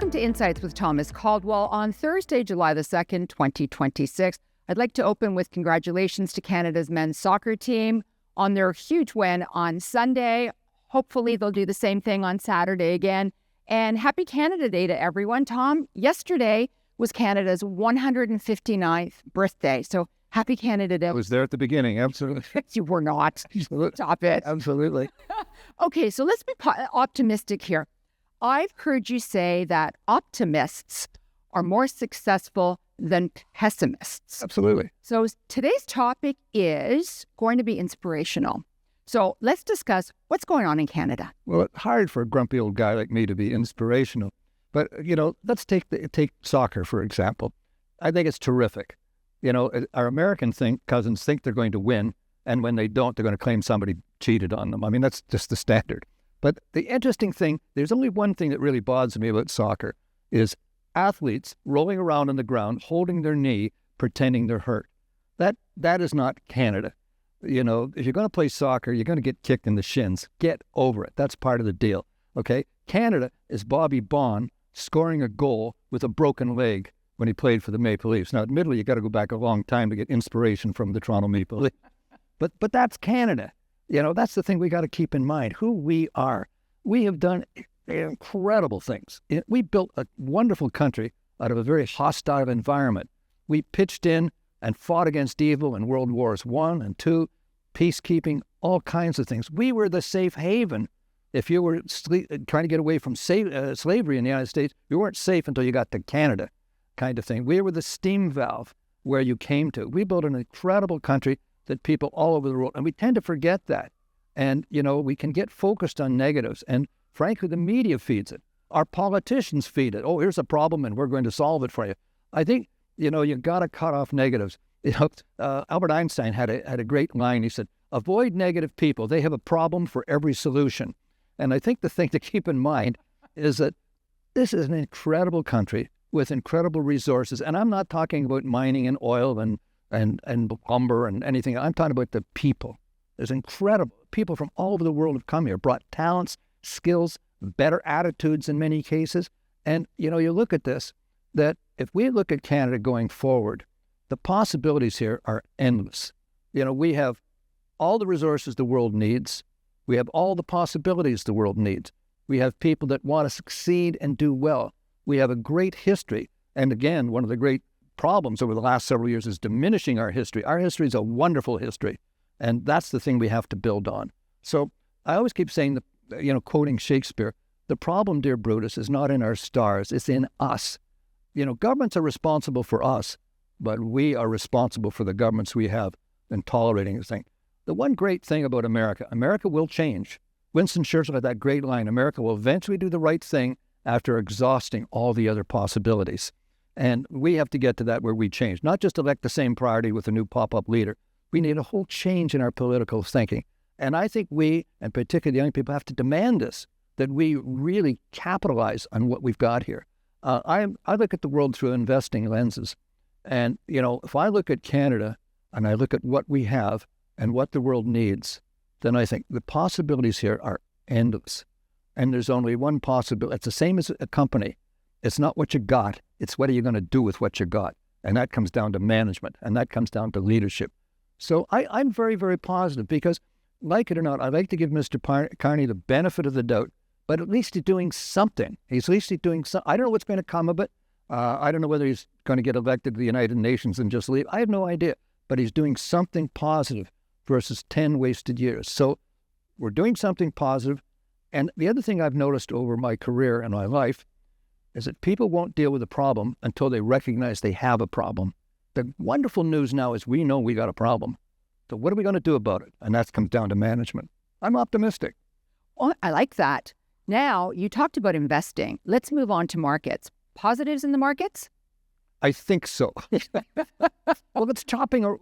Welcome to Insights with Thomas Caldwell on Thursday, July the 2nd, 2026. I'd like to open with congratulations to Canada's men's soccer team on their huge win on Sunday. Hopefully they'll do the same thing on Saturday again. And happy Canada Day to everyone. Tom, yesterday was Canada's 159th birthday. So happy Canada Day. I was there at the beginning, absolutely. You were not. Stop it. Absolutely. Okay, so let's be optimistic here. I've heard you say that optimists are more successful than pessimists. Absolutely. So today's topic is going to be inspirational. So let's discuss what's going on in Canada. Well, it's hard for a grumpy old guy like me to be inspirational. But, let's take soccer, for example. I think it's terrific. Our American cousins think they're going to win, and when they don't, they're going to claim somebody cheated on them. I mean, that's just the standard. But the interesting thing, there's only one thing that really bothers me about soccer, is athletes rolling around on the ground, holding their knee, pretending they're hurt. That is not Canada. If you're going to play soccer, you're going to get kicked in the shins. Get over it. That's part of the deal, okay? Canada is Bobby Bond scoring a goal with a broken leg when he played for the Maple Leafs. Now, admittedly, you got to go back a long time to get inspiration from the Toronto Maple Leafs. But that's Canada. That's the thing we got to keep in mind, who we are. We have done incredible things. We built a wonderful country out of a very hostile environment. We pitched in and fought against evil in World Wars I and II, peacekeeping, all kinds of things. We were the safe haven. If you were trying to get away from slavery in the United States, you weren't safe until you got to Canada, kind of thing. We were the steam valve where you came to. We built an incredible country that people all over the world, and we tend to forget that. And, we can get focused on negatives. And frankly, the media feeds it. Our politicians feed it. Oh, here's a problem, and we're going to solve it for you. I think, you got to cut off negatives. Albert Einstein had a great line. He said, avoid negative people. They have a problem for every solution. And I think the thing to keep in mind is that this is an incredible country with incredible resources. And I'm not talking about mining and oil and lumber and anything. I'm talking about the people. There's incredible people from all over the world have come here, brought talents, skills, better attitudes in many cases. And, you look at this, that if we look at Canada going forward, the possibilities here are endless. We have all the resources the world needs. We have all the possibilities the world needs. We have people that want to succeed and do well. We have a great history. And again, one of the great problems over the last several years is diminishing our history. Our history is a wonderful history, and that's the thing we have to build on. So I always keep saying, quoting Shakespeare, the problem, dear Brutus, is not in our stars, it's in us. Governments are responsible for us, but we are responsible for the governments we have and tolerating this thing. The one great thing about America will change. Winston Churchill had that great line, America will eventually do the right thing after exhausting all the other possibilities. And we have to get to that where we change, not just elect the same party with a new pop-up leader. We need a whole change in our political thinking. And I think we, and particularly the young people, have to demand this, that we really capitalize on what we've got here. I look at the world through investing lenses. And, if I look at Canada and I look at what we have and what the world needs, then I think the possibilities here are endless. And there's only one possibility. It's the same as a company. It's not what you got. It's what are you going to do with what you got. And that comes down to management, and that comes down to leadership. So I'm very, very positive because, like it or not, I like to give Mr. Carney the benefit of the doubt, but at least he's doing something. I don't know what's going to come of it. I don't know whether he's going to get elected to the United Nations and just leave. I have no idea. But he's doing something positive versus 10 wasted years. So we're doing something positive. And the other thing I've noticed over my career and my life is that people won't deal with a problem until they recognize they have a problem. The wonderful news now is we know we got a problem. So what are we going to do about it? And that comes down to management. I'm optimistic. Oh, I like that. Now, you talked about investing. Let's move on to markets. Positives in the markets? I think so. Well,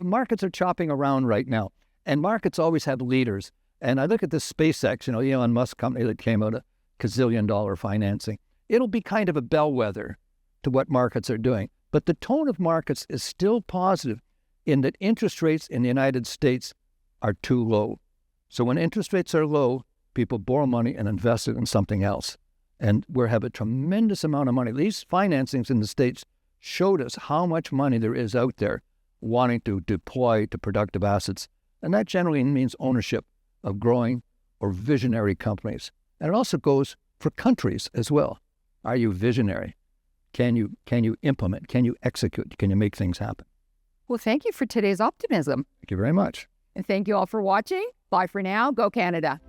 markets are chopping around right now. And markets always have leaders. And I look at this SpaceX, Elon Musk company that came out of gazillion-dollar financing. It'll be kind of a bellwether to what markets are doing. But the tone of markets is still positive in that interest rates in the United States are too low. So when interest rates are low, people borrow money and invest it in something else. And we have a tremendous amount of money. These financings in the States showed us how much money there is out there wanting to deploy to productive assets. And that generally means ownership of growing or visionary companies. And it also goes for countries as well. Are you visionary? Can you implement? Can you execute? Can you make things happen? Well, thank you for today's optimism. Thank you very much. And thank you all for watching. Bye for now. Go Canada.